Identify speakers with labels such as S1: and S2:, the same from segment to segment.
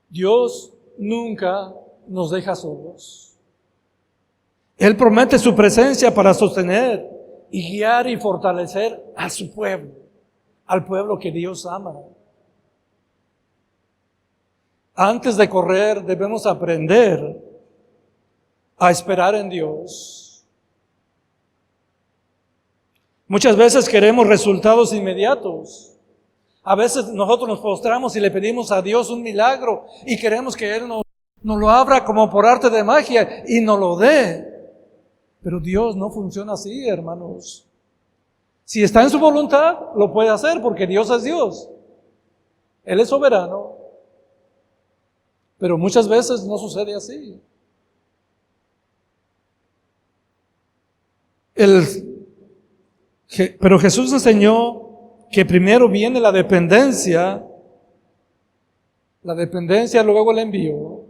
S1: Dios nunca nos deja solos. Él promete su presencia para sostener y guiar y fortalecer a su pueblo, al pueblo que Dios ama. Antes de correr, debemos aprender a esperar en Dios. Muchas veces queremos resultados inmediatos. A veces nosotros nos postramos y le pedimos a Dios un milagro y queremos que Él nos lo abra como por arte de magia y nos lo dé. Pero Dios no funciona así, hermanos. Si está en su voluntad, lo puede hacer porque Dios es Dios. Él es soberano. Pero muchas veces no sucede así. Pero Jesús enseñó que primero viene la dependencia luego el envío.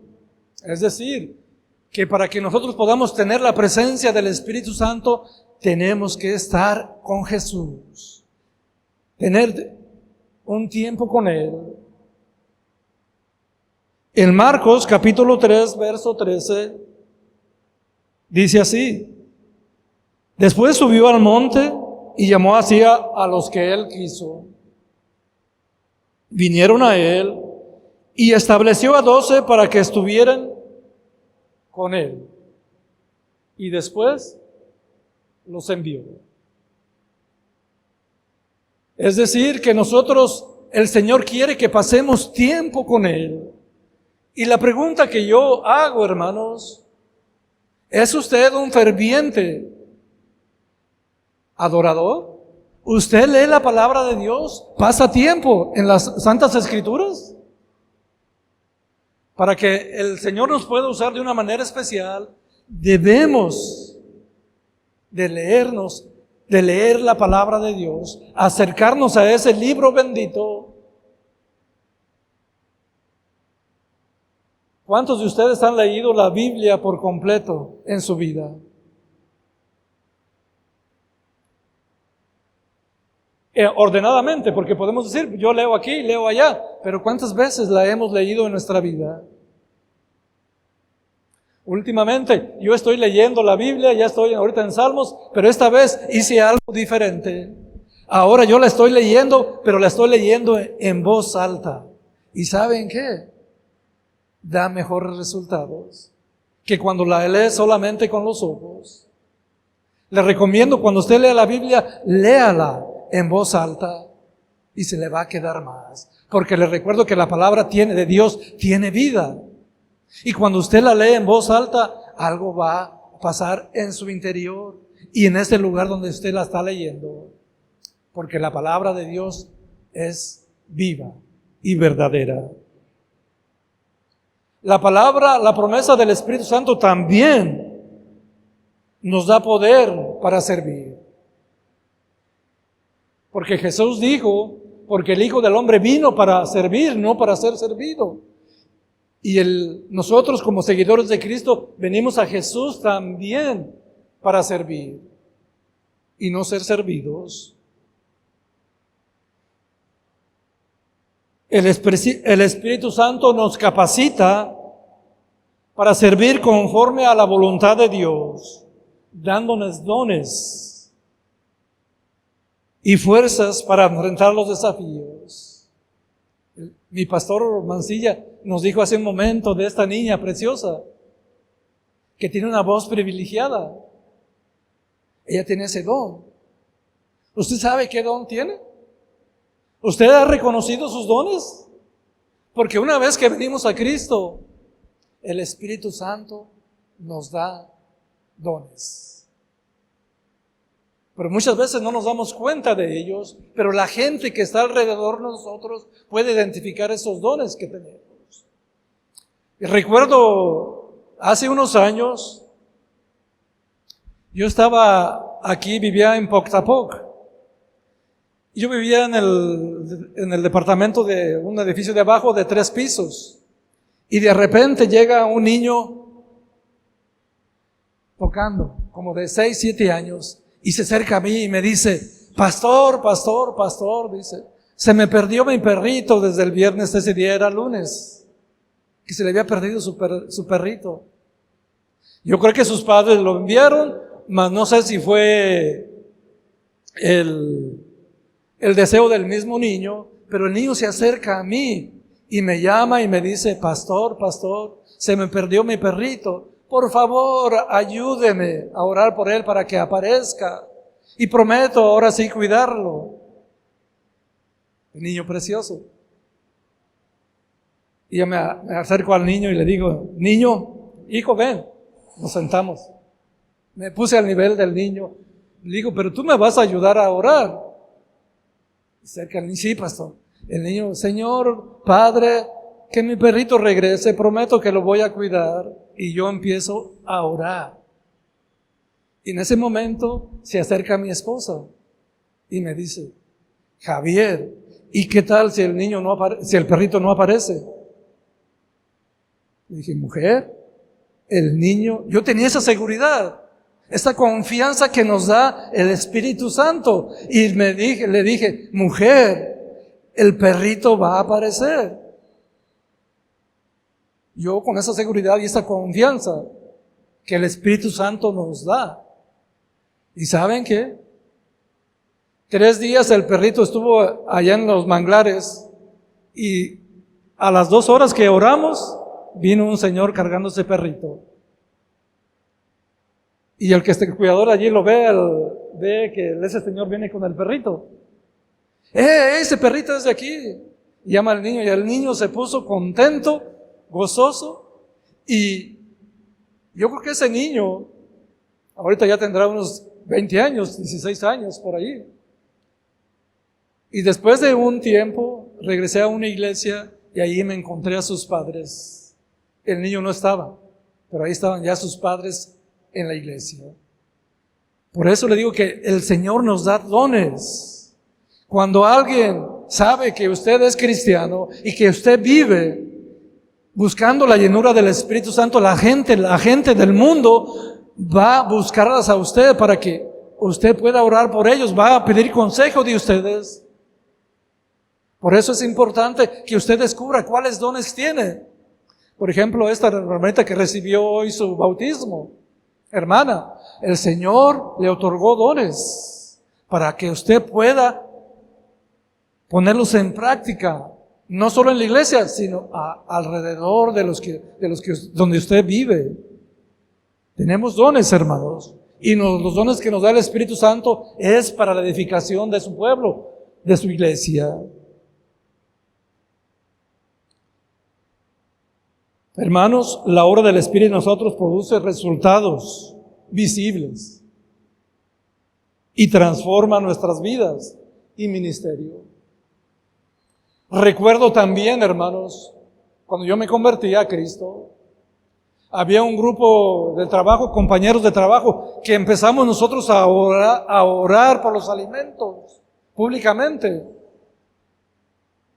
S1: Es decir, que para que nosotros podamos tener la presencia del Espíritu Santo, tenemos que estar con Jesús, tener un tiempo con Él. En Marcos capítulo 3, verso 13, dice así: después subió al monte y llamó así a los que Él quiso. Vinieron a Él y estableció a 12 para que estuvieran con Él. Y después los envió. Es decir, que nosotros, el Señor quiere que pasemos tiempo con Él. Y la pregunta que yo hago, hermanos, ¿es usted un ferviente adorador? ¿Usted lee la palabra de Dios? ¿Pasa tiempo en las Santas Escrituras? Para que el Señor nos pueda usar de una manera especial, debemos de leer la palabra de Dios, acercarnos a ese libro bendito. ¿Cuántos de ustedes han leído la Biblia por completo en su vida? Ordenadamente, porque podemos decir, yo leo aquí, leo allá, pero ¿cuántas veces la hemos leído en nuestra vida? Últimamente, yo estoy leyendo la Biblia, ya estoy ahorita en Salmos, pero esta vez hice algo diferente. Ahora yo la estoy leyendo, pero la estoy leyendo en voz alta. ¿Y saben qué? Da mejores resultados que cuando la lee solamente con los ojos. Le recomiendo, cuando usted lea la Biblia, léala en voz alta y se le va a quedar más. Porque le recuerdo que la palabra de Dios tiene vida. Y cuando usted la lee en voz alta, algo va a pasar en su interior y en ese lugar donde usted la está leyendo. Porque la palabra de Dios es viva y verdadera. La promesa del Espíritu Santo también nos da poder para servir. Porque Jesús dijo, porque el Hijo del Hombre vino para servir, no para ser servido. Y nosotros como seguidores de Cristo venimos a Jesús también para servir y no ser servidos. El Espíritu Santo nos capacita para servir conforme a la voluntad de Dios, dándonos dones y fuerzas para enfrentar los desafíos. Mi pastor Mancilla nos dijo hace un momento de esta niña preciosa que tiene una voz privilegiada. Ella tiene ese don. ¿Usted sabe qué don tiene? ¿Usted ha reconocido sus dones? Porque una vez que venimos a Cristo, el Espíritu Santo nos da dones. Pero muchas veces no nos damos cuenta de ellos, pero la gente que está alrededor de nosotros puede identificar esos dones que tenemos. Y recuerdo hace unos años, yo estaba aquí, vivía en Poctapoc. Yo vivía en el departamento de un edificio de abajo de 3 pisos. Y de repente llega un niño tocando, como de 6, 7 años. Y se acerca a mí y me dice, pastor, dice, se me perdió mi perrito desde el viernes, ese día era lunes. que se le había perdido su perrito. Yo creo que sus padres lo enviaron, mas no sé si fue el deseo del mismo niño, pero el niño se acerca a mí y me llama y me dice: pastor, se me perdió mi perrito, por favor ayúdeme a orar por él para que aparezca, y prometo ahora sí cuidarlo. El niño precioso. Y yo me acerco al niño y le digo: niño, hijo, ven. Nos sentamos. Me puse al nivel del niño. Le digo: pero tú me vas a ayudar a orar. Cerca del niño: sí, pastor. El niño: Señor, Padre, que mi perrito regrese, prometo que lo voy a cuidar. Y yo empiezo a orar. Y en ese momento se acerca mi esposa y me dice: Javier, ¿y qué tal si si el perrito no aparece? Le dije: mujer, el niño, yo tenía esa seguridad, esa confianza que nos da el Espíritu Santo. Y le dije: mujer, el perrito va a aparecer. Yo con esa seguridad y esa confianza que el Espíritu Santo nos da. ¿Y saben qué? 3 días el perrito estuvo allá en los manglares y a las 2 horas que oramos, vino un señor cargando ese perrito. Y el que esté cuidador allí lo ve que ese señor viene con el perrito. Ese perrito es de aquí. Y llama al niño y el niño se puso contento, gozoso. Y yo creo que ese niño ahorita ya tendrá unos 20 años, 16 años por ahí. Y después de un tiempo regresé a una iglesia y ahí me encontré a sus padres. El niño no estaba, pero ahí estaban ya sus padres en la iglesia. Por eso le digo que el Señor nos da dones. Cuando alguien sabe que usted es cristiano y que usted vive buscando la llenura del Espíritu Santo, la gente del mundo va a buscarlas a usted para que usted pueda orar por ellos, va a pedir consejo de ustedes. Por eso es importante que usted descubra cuáles dones tiene. Por ejemplo, esta hermanita que recibió hoy su bautismo, hermana, el Señor le otorgó dones para que usted pueda ponerlos en práctica, no solo en la iglesia, sino alrededor de los que donde usted vive. Tenemos dones, hermanos, y los dones que nos da el Espíritu Santo es para la edificación de su pueblo, de su iglesia. Hermanos, la obra del Espíritu en nosotros produce resultados visibles y transforma nuestras vidas y ministerio. Recuerdo también, hermanos, cuando yo me convertí a Cristo, había un grupo de trabajo, compañeros de trabajo, que empezamos nosotros a orar por los alimentos públicamente.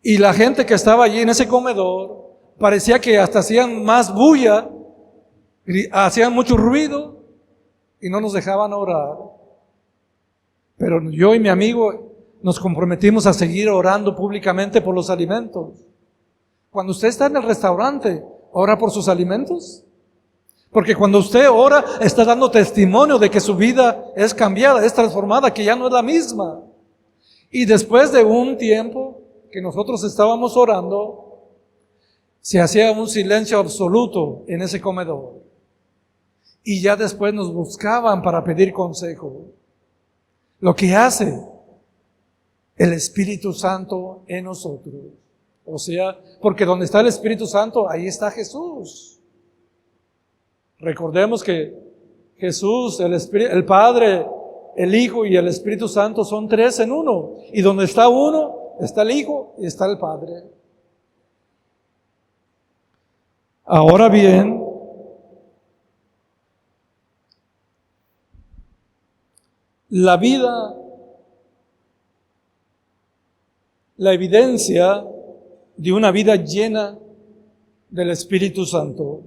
S1: Y la gente que estaba allí en ese comedor parecía que hasta hacían más bulla, hacían mucho ruido y no nos dejaban orar. Pero yo y mi amigo nos comprometimos a seguir orando públicamente por los alimentos. Cuando usted está en el restaurante, ¿ora por sus alimentos? Porque cuando usted ora, está dando testimonio de que su vida es cambiada, es transformada, que ya no es la misma. Y después de un tiempo que nosotros estábamos orando, se hacía un silencio absoluto en ese comedor. Y ya después nos buscaban para pedir consejo. Lo que hace el Espíritu Santo en nosotros. O sea, porque donde está el Espíritu Santo, ahí está Jesús. Recordemos que Jesús, el Padre, el Hijo y el Espíritu Santo son 3 en 1. Y donde está uno, está el Hijo y está el Padre. Ahora bien, la vida, la evidencia de una vida llena del Espíritu Santo.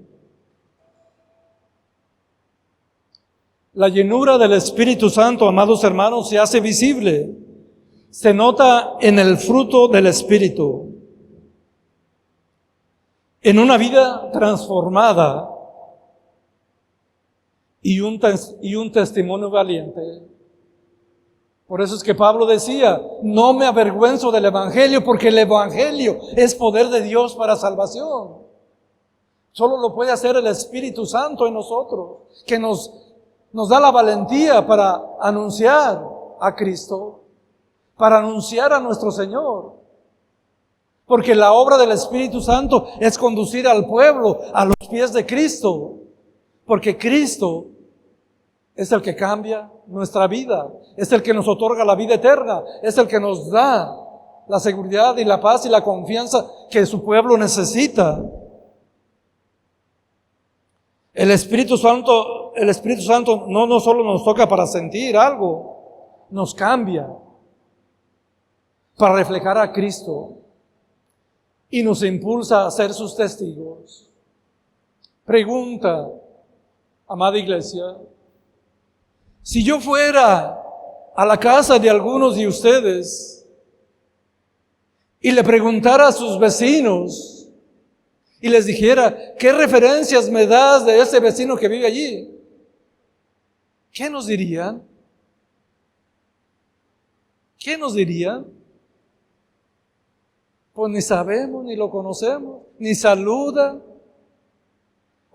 S1: La llenura del Espíritu Santo, amados hermanos, se hace visible. Se nota en el fruto del Espíritu. en una vida transformada y un testimonio valiente. Por eso es que Pablo decía, no me avergüenzo del Evangelio, porque el Evangelio es poder de Dios para salvación. Solo lo puede hacer el Espíritu Santo en nosotros, que nos da la valentía para anunciar a Cristo, para anunciar a nuestro Señor. Porque la obra del Espíritu Santo es conducir al pueblo a los pies de Cristo. Porque Cristo es el que cambia nuestra vida, es el que nos otorga la vida eterna, es el que nos da la seguridad y la paz y la confianza que su pueblo necesita. El Espíritu Santo no solo nos toca para sentir algo, nos cambia para reflejar a Cristo y nos impulsa a ser sus testigos. Pregunta, amada iglesia, si yo fuera a la casa de algunos de ustedes y le preguntara a sus vecinos y les dijera, ¿qué referencias me das de ese vecino que vive allí? ¿Qué nos dirían? ¿Qué nos dirían? Pues ni sabemos, ni lo conocemos, ni saluda.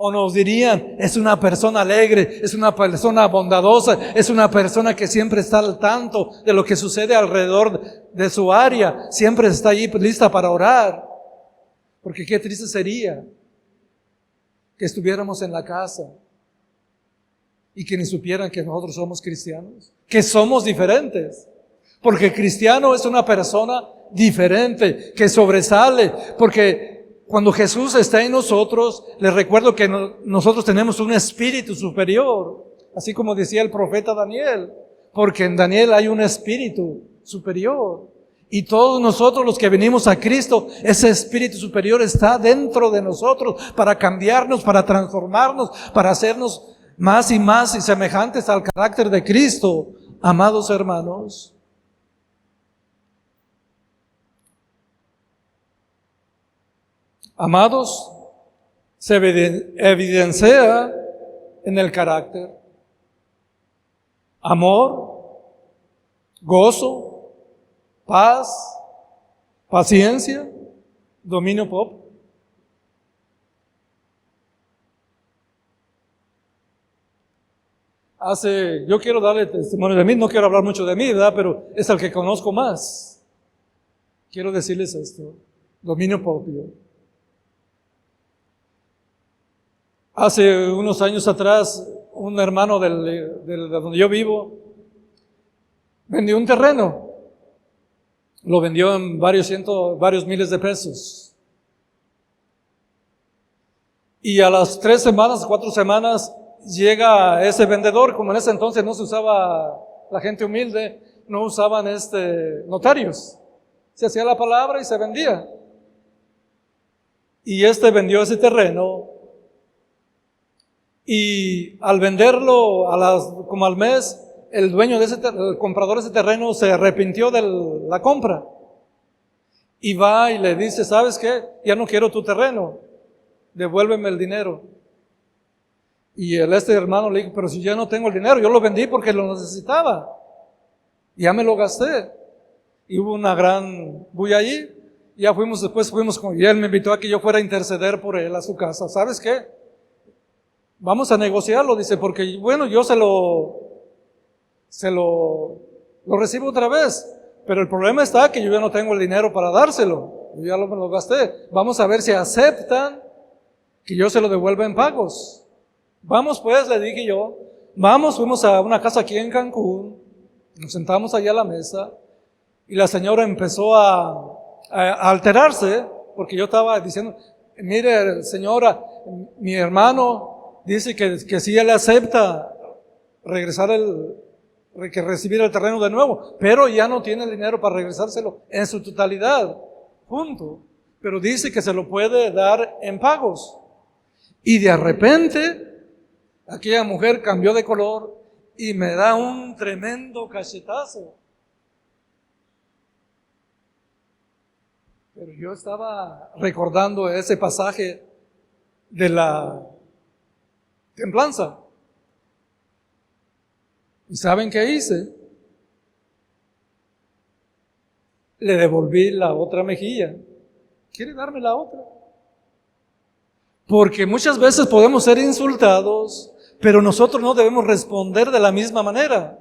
S1: O nos dirían, es una persona alegre, es una persona bondadosa, es una persona que siempre está al tanto de lo que sucede alrededor de su área, siempre está allí lista para orar. Porque qué triste sería que estuviéramos en la casa y que ni supieran que nosotros somos cristianos, que somos diferentes. Porque cristiano es una persona diferente, que sobresale, porque cuando Jesús está en nosotros, les recuerdo que nosotros tenemos un espíritu superior, así como decía el profeta Daniel, porque en Daniel hay un espíritu superior. Y todos nosotros los que venimos a Cristo, ese espíritu superior está dentro de nosotros para cambiarnos, para transformarnos, para hacernos más y semejantes al carácter de Cristo, amados hermanos. Amados, se evidencia en el carácter. Amor, gozo, paz, paciencia, dominio propio. Yo quiero darle testimonio de mí, no quiero hablar mucho de mí, ¿verdad? Pero es el que conozco más. Quiero decirles esto, dominio propio. Hace unos años atrás, un hermano de donde yo vivo vendió un terreno. Lo vendió en varios miles de pesos. Y a las 4 semanas, llega ese vendedor. Como en ese entonces no se usaba, la gente humilde, no usaban notarios. Se hacía la palabra y se vendía. Y vendió ese terreno. Y al venderlo, como al mes, el comprador de ese terreno se arrepintió de la compra. Y va y le dice, ¿sabes qué? Ya no quiero tu terreno, devuélveme el dinero. Y hermano le dijo, pero si ya no tengo el dinero, yo lo vendí porque lo necesitaba. Ya me lo gasté. Y hubo una gran bulla allí. Y después fuimos y él me invitó a que yo fuera a interceder por él a su casa. ¿Sabes qué? Vamos a negociarlo, dice, porque bueno, yo se lo recibo otra vez, pero el problema está que yo ya no tengo el dinero para dárselo, yo ya me lo gasté. Vamos a ver si aceptan que yo se lo devuelva en pagos. Vamos pues, le dije yo, fuimos a una casa aquí en Cancún, nos sentamos allá a la mesa, y la señora empezó a alterarse, porque yo estaba diciendo, mire señora, mi hermano dice que si él acepta recibir el terreno de nuevo, pero ya no tiene el dinero para regresárselo en su totalidad, punto. Pero dice que se lo puede dar en pagos. Y de repente, aquella mujer cambió de color y me da un tremendo cachetazo. Pero yo estaba recordando ese pasaje de la templanza. ¿Y saben qué hice? Le devolví la otra mejilla. ¿Quiere darme la otra? Porque muchas veces podemos ser insultados, pero nosotros no debemos responder de la misma manera.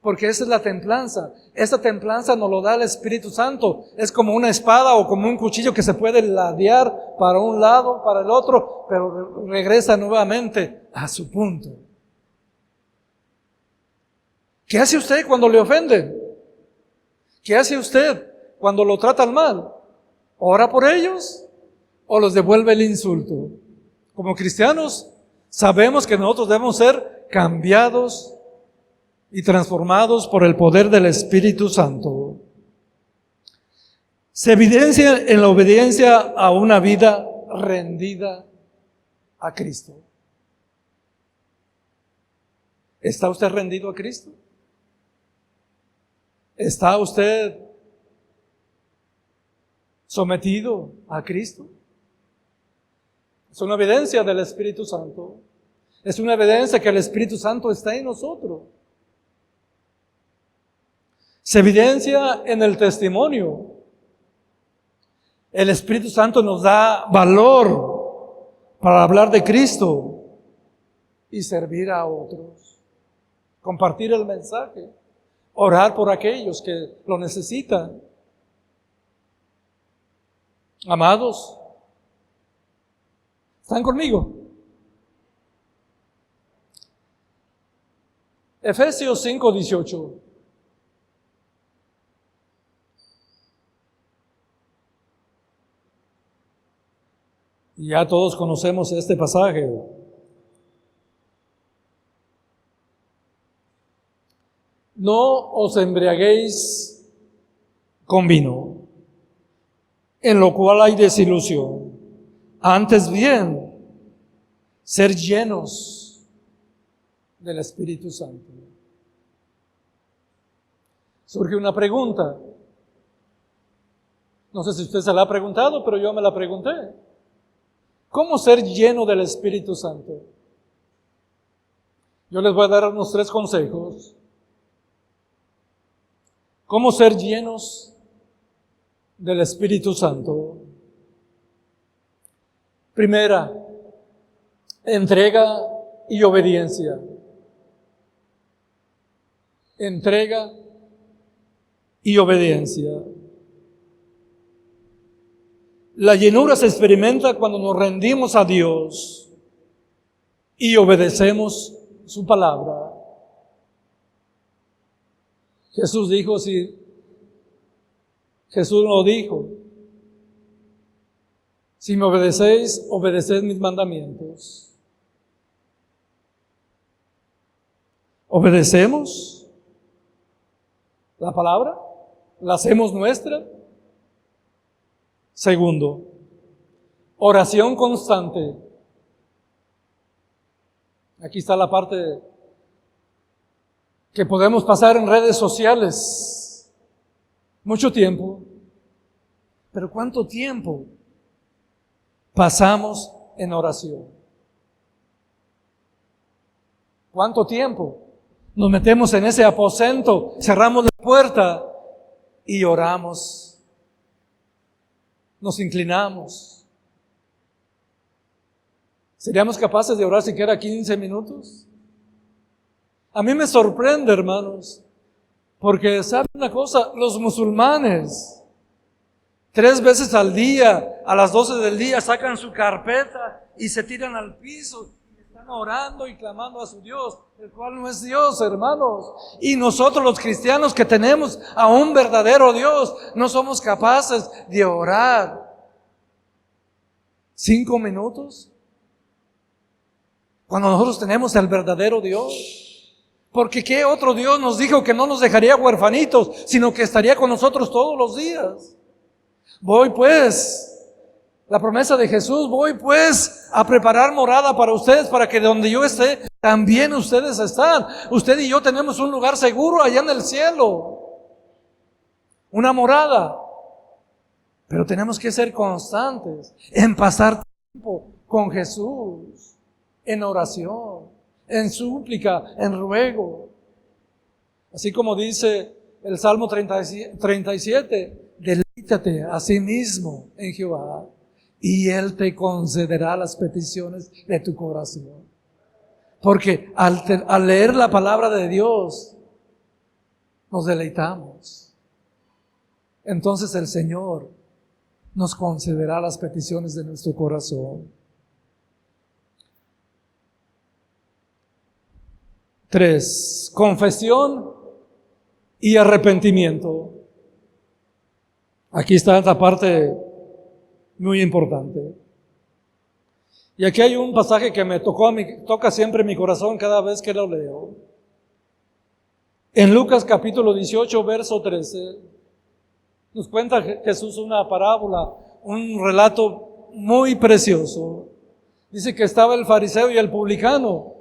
S1: Porque esa es la templanza. Esta templanza nos lo da el Espíritu Santo. Es como una espada o como un cuchillo que se puede ladear para un lado, para el otro, pero regresa nuevamente a su punto. ¿Qué hace usted cuando le ofenden? ¿Qué hace usted cuando lo tratan mal? ¿Ora por ellos o los devuelve el insulto? Como cristianos sabemos que nosotros debemos ser cambiados y transformados por el poder del Espíritu Santo. Se evidencia en la obediencia a una vida rendida a Cristo. ¿Está usted rendido a Cristo? ¿Está usted sometido a Cristo? Es una evidencia del Espíritu Santo. Es una evidencia que el Espíritu Santo está en nosotros. Se evidencia en el testimonio. El Espíritu Santo nos da valor para hablar de Cristo y servir a otros. Compartir el mensaje. Orar por aquellos que lo necesitan. Amados, ¿están conmigo? Efesios 5:18. Ya todos conocemos este pasaje. No os embriaguéis con vino, en lo cual hay desilusión. Antes bien, ser llenos del Espíritu Santo. Surge una pregunta. No sé si usted se la ha preguntado, pero yo me la pregunté. ¿Cómo ser lleno del Espíritu Santo? Yo les voy a dar unos 3 consejos. ¿Cómo ser llenos del Espíritu Santo? Primera, entrega y obediencia. Entrega y obediencia. La llenura se experimenta cuando nos rendimos a Dios y obedecemos su palabra. Jesús dijo, si Jesús lo dijo, si me obedecéis, obedeced mis mandamientos. ¿Obedecemos la palabra? ¿La hacemos nuestra? Segundo, oración constante. Aquí está la parte que podemos pasar en redes sociales. Mucho tiempo. Pero ¿cuánto tiempo pasamos en oración? ¿Cuánto tiempo nos metemos en ese aposento, cerramos la puerta y oramos? Nos inclinamos. ¿Seríamos capaces de orar siquiera 15 minutos? A mí me sorprende, hermanos, porque ¿saben una cosa? Los musulmanes 3 veces al día, a las 12 del día, sacan su carpeta y se tiran al piso y están orando y clamando a su Dios, el cual no es Dios, hermanos. Y nosotros los cristianos que tenemos a un verdadero Dios, no somos capaces de orar 5 minutos cuando nosotros tenemos al verdadero Dios. Porque ¿qué otro Dios nos dijo que no nos dejaría huerfanitos, sino que estaría con nosotros todos los días? Voy pues, la promesa de Jesús, voy pues a preparar morada para ustedes, para que donde yo esté, también ustedes están. Usted y yo tenemos un lugar seguro allá en el cielo. Una morada. Pero tenemos que ser constantes en pasar tiempo con Jesús, en oración, en súplica, en ruego. Así como dice el Salmo 37, deleítate a sí mismo en Jehová y Él te concederá las peticiones de tu corazón. Porque al leer la palabra de Dios, nos deleitamos. Entonces el Señor nos concederá las peticiones de nuestro corazón. 3. Confesión y arrepentimiento. Aquí está esta parte muy importante. Y aquí hay un pasaje que me toca siempre mi corazón cada vez que lo leo. En Lucas capítulo 18, verso 13, nos cuenta Jesús una parábola, un relato muy precioso. Dice que estaba el fariseo y el publicano.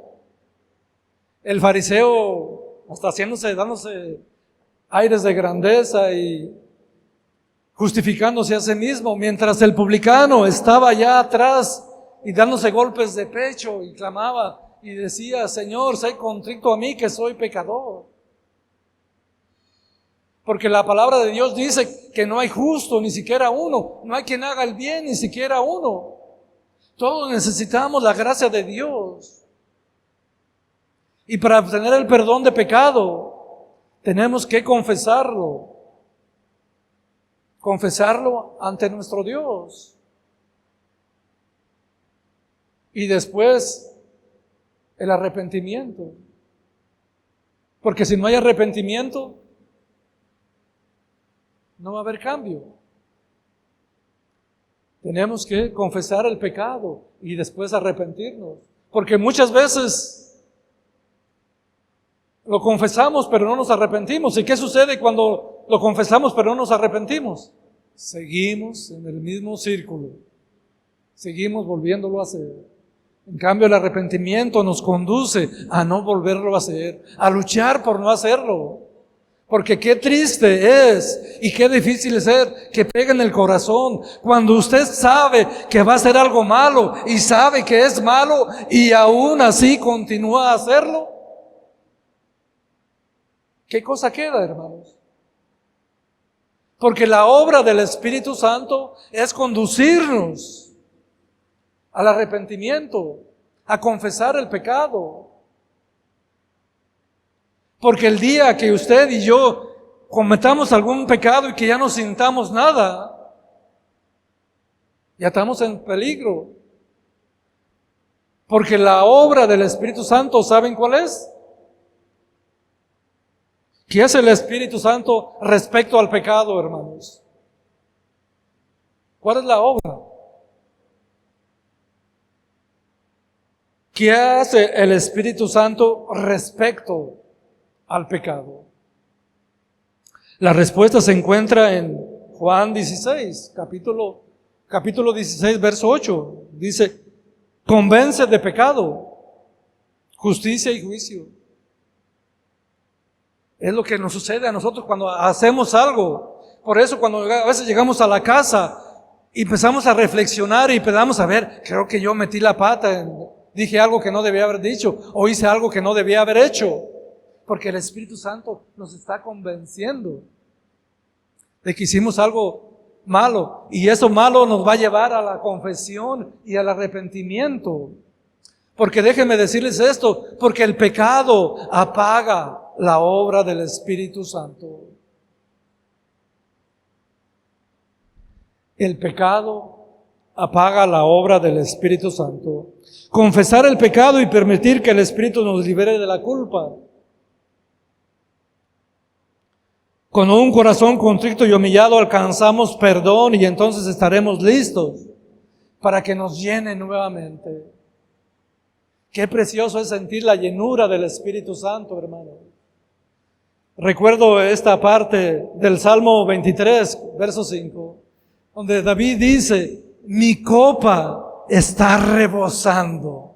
S1: El fariseo hasta dándose aires de grandeza y justificándose a sí mismo, mientras el publicano estaba allá atrás y dándose golpes de pecho y clamaba y decía: Señor, sé contrito a mí que soy pecador. Porque la palabra de Dios dice que no hay justo, ni siquiera uno. No hay quien haga el bien, ni siquiera uno. Todos necesitamos la gracia de Dios. Y para obtener el perdón de pecado, tenemos que confesarlo. Confesarlo ante nuestro Dios. Y después, el arrepentimiento. Porque si no hay arrepentimiento, no va a haber cambio. Tenemos que confesar el pecado y después arrepentirnos. Porque muchas veces lo confesamos pero no nos arrepentimos. ¿Y qué sucede cuando lo confesamos pero no nos arrepentimos? Seguimos en el mismo círculo. Seguimos volviéndolo a hacer. En cambio, el arrepentimiento nos conduce a no volverlo a hacer, a luchar por no hacerlo. Porque qué triste es y qué difícil es ser que pegue en el corazón cuando usted sabe que va a hacer algo malo y sabe que es malo y aún así continúa a hacerlo. ¿Qué cosa queda, hermanos? Porque la obra del Espíritu Santo es conducirnos al arrepentimiento, a confesar el pecado. Porque el día que usted y yo cometamos algún pecado y que ya no sintamos nada, ya estamos en peligro. Porque la obra del Espíritu Santo, ¿saben cuál es? ¿Qué hace el Espíritu Santo respecto al pecado, hermanos? ¿Cuál es la obra? ¿Qué hace el Espíritu Santo respecto al pecado? La respuesta se encuentra en Juan 16, capítulo 16, verso 8. Dice: convence de pecado, justicia y juicio. Es lo que nos sucede a nosotros cuando hacemos algo. Por eso cuando a veces llegamos a la casa y empezamos a reflexionar y empezamos a ver, creo que yo metí la pata, dije algo que no debía haber dicho o hice algo que no debía haber hecho. Porque el Espíritu Santo nos está convenciendo de que hicimos algo malo. Y eso malo nos va a llevar a la confesión y al arrepentimiento. Porque déjenme decirles esto, porque el pecado apaga la obra del Espíritu Santo. El pecado apaga la obra del Espíritu Santo. Confesar el pecado y permitir que el Espíritu nos libere de la culpa. Con un corazón contrito y humillado alcanzamos perdón y entonces estaremos listos para que nos llene nuevamente. Qué precioso es sentir la llenura del Espíritu Santo, hermano. Recuerdo esta parte del Salmo 23, verso 5, donde David dice: mi copa está rebosando.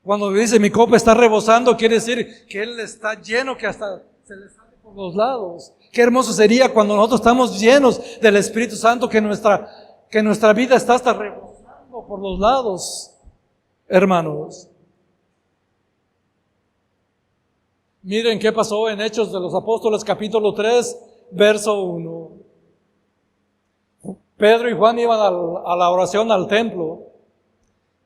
S1: Cuando dice mi copa está rebosando, quiere decir que él está lleno, que hasta se le sale por los lados. Qué hermoso sería cuando nosotros estamos llenos del Espíritu Santo, que nuestra vida está hasta rebosando por los lados, hermanos. Miren qué pasó en Hechos de los Apóstoles, capítulo 3, verso 1. Pedro y Juan iban a la oración al templo,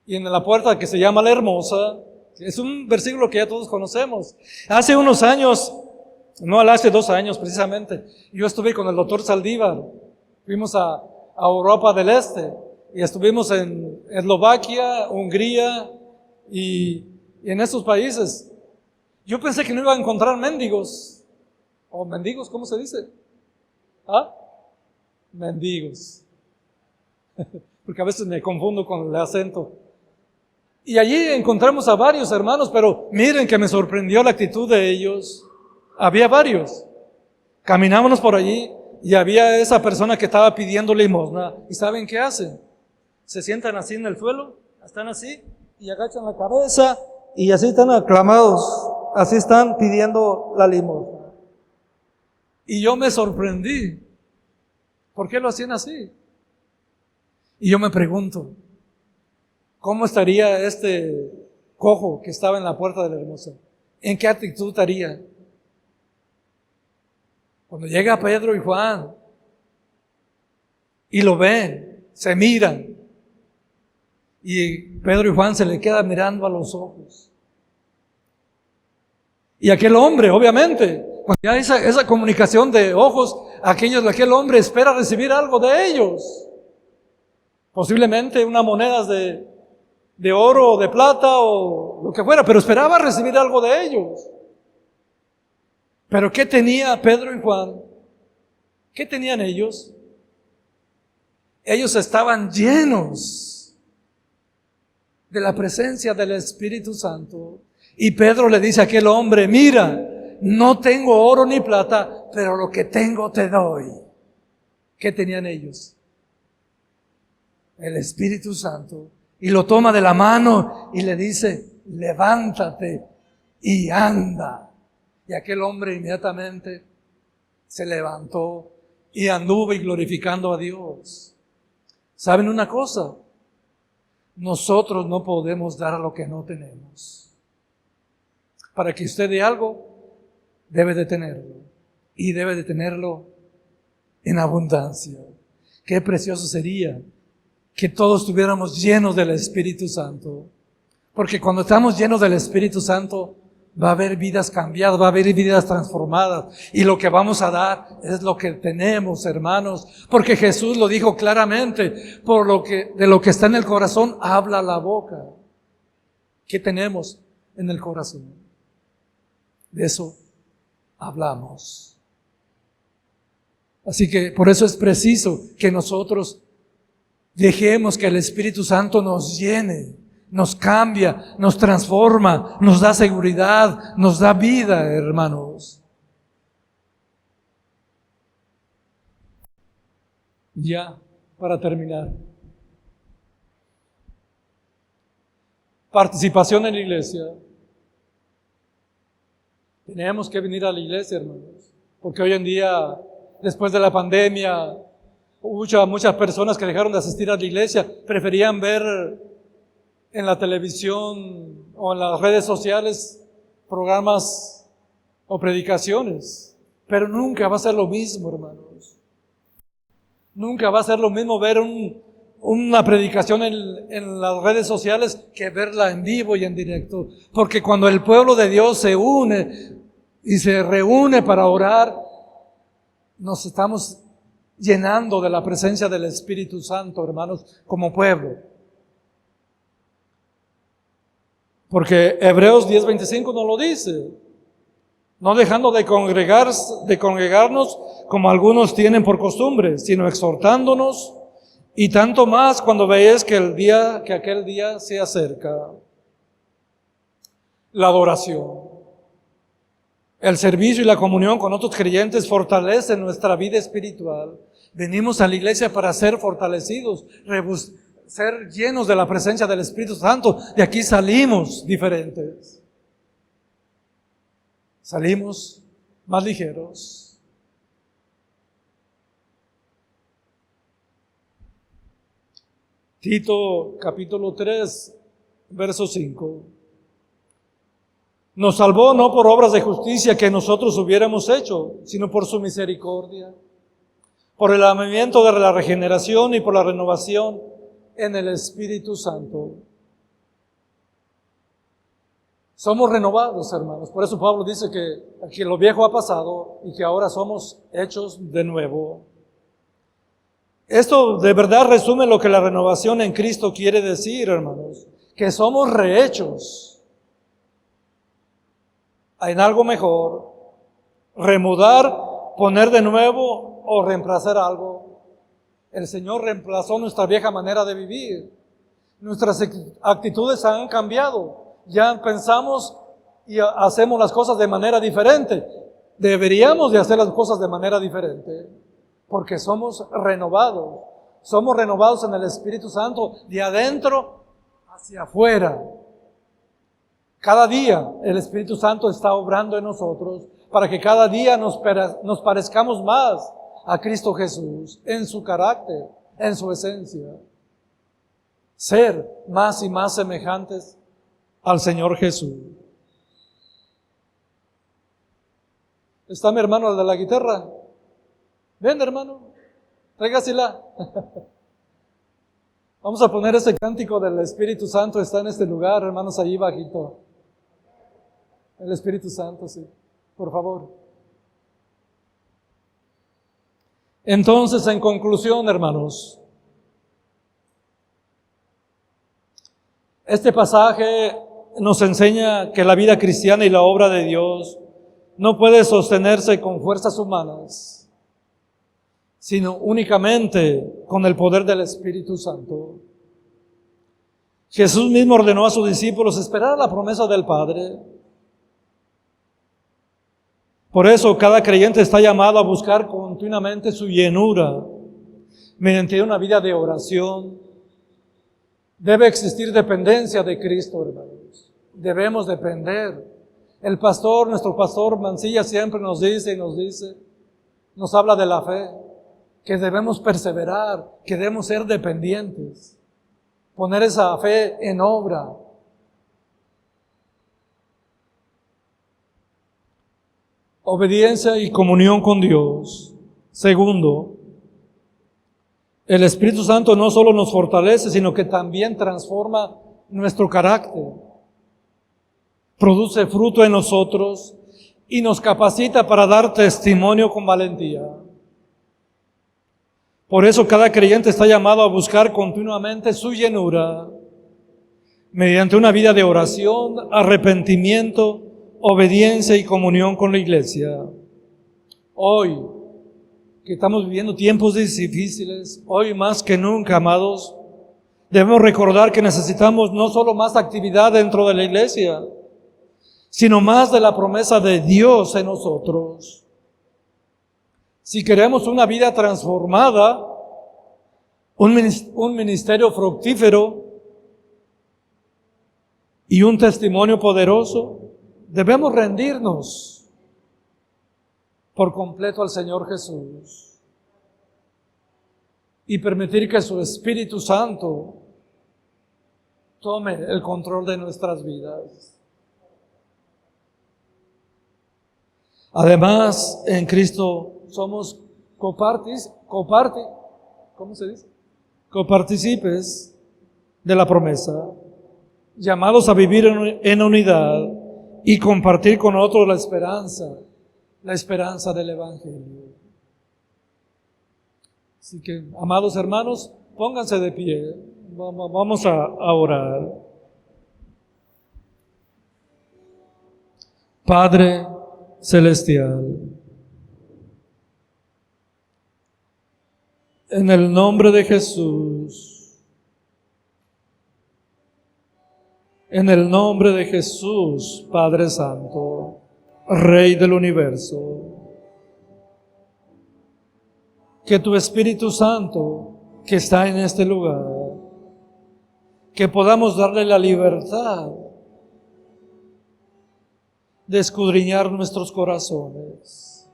S1: y en la puerta que se llama La Hermosa, es un versículo que ya todos conocemos. Hace unos años, no hace 2 años precisamente, yo estuve con el doctor Saldívar, fuimos a Europa del Este, y estuvimos en Eslovaquia, Hungría, y en estos países. Yo pensé que no iba a encontrar mendigos, o mendigos, ¿cómo se dice? ¿Ah? Mendigos, porque a veces me confundo con el acento. Y allí encontramos a varios hermanos, pero miren que me sorprendió la actitud de ellos. Había varios. Caminábamos por allí y había esa persona que estaba pidiendo limosna. ¿Y saben qué hacen? Se sientan así en el suelo, están así y agachan la cabeza y así están aclamados, así están pidiendo la limosna. Y yo me sorprendí. ¿Por qué lo hacían así? Y yo me pregunto, ¿cómo estaría este cojo que estaba en la puerta de La Hermosa? ¿En qué actitud estaría? Cuando llega Pedro y Juan y lo ven, se miran, y Pedro y Juan se le quedan mirando a los ojos. Y aquel hombre, obviamente, cuando ya esa comunicación de ojos, aquel hombre espera recibir algo de ellos. Posiblemente unas monedas de oro o de plata o lo que fuera, pero esperaba recibir algo de ellos. Pero ¿qué tenía Pedro y Juan? ¿Qué tenían ellos? Ellos estaban llenos de la presencia del Espíritu Santo. Y Pedro le dice a aquel hombre, mira, no tengo oro ni plata, pero lo que tengo te doy. ¿Qué tenían ellos? El Espíritu Santo. Y lo toma de la mano y le dice, levántate y anda. Y aquel hombre inmediatamente se levantó y anduvo glorificando a Dios. ¿Saben una cosa? Nosotros no podemos dar lo que no tenemos. Para que usted dé algo, debe de tenerlo. Y debe de tenerlo en abundancia. Qué precioso sería que todos estuviéramos llenos del Espíritu Santo. Porque cuando estamos llenos del Espíritu Santo, va a haber vidas cambiadas, va a haber vidas transformadas. Y lo que vamos a dar es lo que tenemos, hermanos. Porque Jesús lo dijo claramente, de lo que está en el corazón, habla la boca. ¿Qué tenemos en el corazón? De eso hablamos. Así que por eso es preciso que nosotros dejemos que el Espíritu Santo nos llene, nos cambia, nos transforma, nos da seguridad, nos da vida, hermanos. Ya, para terminar. Participación en la iglesia. Tenemos que venir a la iglesia, hermanos, porque hoy en día, después de la pandemia, muchas personas que dejaron de asistir a la iglesia preferían ver en la televisión o en las redes sociales programas o predicaciones, pero nunca va a ser lo mismo, hermanos. Nunca va a ser lo mismo ver una predicación en las redes sociales que verla en vivo y en directo, porque cuando el pueblo de Dios se une y se reúne para orar, nos estamos llenando de la presencia del Espíritu Santo, hermanos, como pueblo. Porque Hebreos 10:25 nos lo dice, no dejando de congregarnos como algunos tienen por costumbre, sino exhortándonos, y tanto más cuando veáis que aquel día se acerca. La adoración, el servicio y la comunión con otros creyentes fortalecen nuestra vida espiritual. Venimos a la iglesia para ser fortalecidos, ser llenos de la presencia del Espíritu Santo. De aquí salimos diferentes. Salimos más ligeros, Tito capítulo 3, verso 5. Nos salvó no por obras de justicia que nosotros hubiéramos hecho, sino por su misericordia, por el lavamiento de la regeneración y por la renovación en el Espíritu Santo. Somos renovados, hermanos. Por eso Pablo dice que lo viejo ha pasado y que ahora somos hechos de nuevo. Esto de verdad resume lo que la renovación en Cristo quiere decir, hermanos. Que somos rehechos en algo mejor. Remudar, poner de nuevo o reemplazar algo. El Señor reemplazó nuestra vieja manera de vivir. Nuestras actitudes han cambiado. Ya pensamos y hacemos las cosas de manera diferente. Deberíamos de hacer las cosas de manera diferente, porque somos renovados. Somos renovados en el Espíritu Santo, de adentro hacia afuera. Cada día el Espíritu Santo está obrando en nosotros para que cada día nos parezcamos más a Cristo Jesús, en su carácter, en su esencia. Ser más y más semejantes al Señor Jesús. ¿Está mi hermano el de la guitarra? Ven, hermano, tráigasela. Vamos a poner ese cántico del Espíritu Santo, está en este lugar, hermanos, allí bajito. El Espíritu Santo, sí, por favor. Entonces, en conclusión, hermanos, este pasaje nos enseña que la vida cristiana y la obra de Dios no puede sostenerse con fuerzas humanas, sino únicamente con el poder del Espíritu Santo. Jesús mismo ordenó a sus discípulos esperar la promesa del Padre. Por eso cada creyente está llamado a buscar continuamente su llenura mediante una vida de oración. Debe existir dependencia de Cristo, hermanos. Debemos depender. El pastor, nuestro pastor Mancilla siempre nos dice, nos habla de la fe, que debemos perseverar, que debemos ser dependientes, poner esa fe en obra. Obediencia y comunión con Dios. Segundo, el Espíritu Santo no solo nos fortalece, sino que también transforma nuestro carácter. Produce fruto en nosotros y nos capacita para dar testimonio con valentía. Por eso cada creyente está llamado a buscar continuamente su llenura mediante una vida de oración, arrepentimiento, obediencia y comunión con la iglesia. Hoy, que estamos viviendo tiempos difíciles, hoy más que nunca, amados, debemos recordar que necesitamos no solo más actividad dentro de la iglesia, sino más de la promesa de Dios en nosotros. Si queremos una vida transformada, un ministerio fructífero y un testimonio poderoso, debemos rendirnos por completo al Señor Jesús y permitir que su Espíritu Santo tome el control de nuestras vidas. Además, en Cristo somos copartícipes de la promesa, llamados a vivir en unidad y compartir con otros la esperanza del Evangelio. Así que, amados hermanos, pónganse de pie, vamos a orar. Padre celestial, en el nombre de Jesús, en el nombre de Jesús, Padre Santo, Rey del universo, que tu Espíritu Santo, que está en este lugar, que podamos darle la libertad de escudriñar nuestros corazones.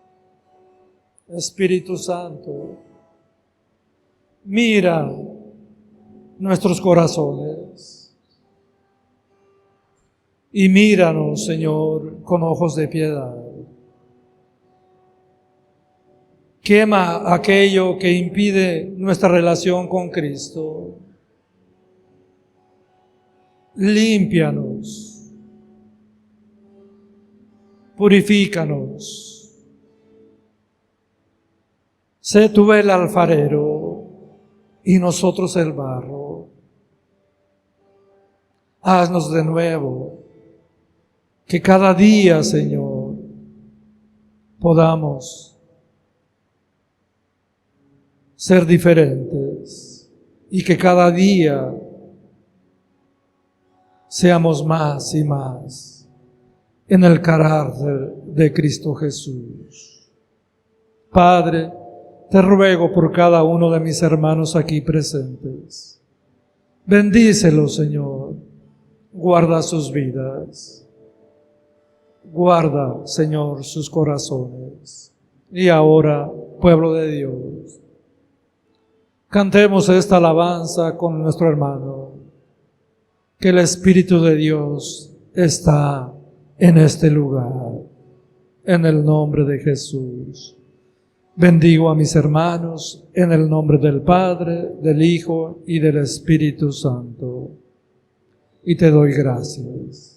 S1: Espíritu Santo, mira nuestros corazones. Y míranos, Señor, con ojos de piedad. Quema aquello que impide nuestra relación con Cristo. Límpianos. Purifícanos. Sé tú el alfarero y nosotros el barro. Haznos de nuevo, que cada día, Señor, podamos ser diferentes y que cada día seamos más y más en el carácter de Cristo Jesús. Padre, te ruego por cada uno de mis hermanos aquí presentes. Bendícelos, Señor. Guarda sus vidas. Guarda, Señor, sus corazones. Y ahora, pueblo de Dios, cantemos esta alabanza con nuestro hermano, que el Espíritu de Dios está en este lugar, en el nombre de Jesús. Bendigo a mis hermanos en el nombre del Padre, del Hijo y del Espíritu Santo. Y te doy gracias.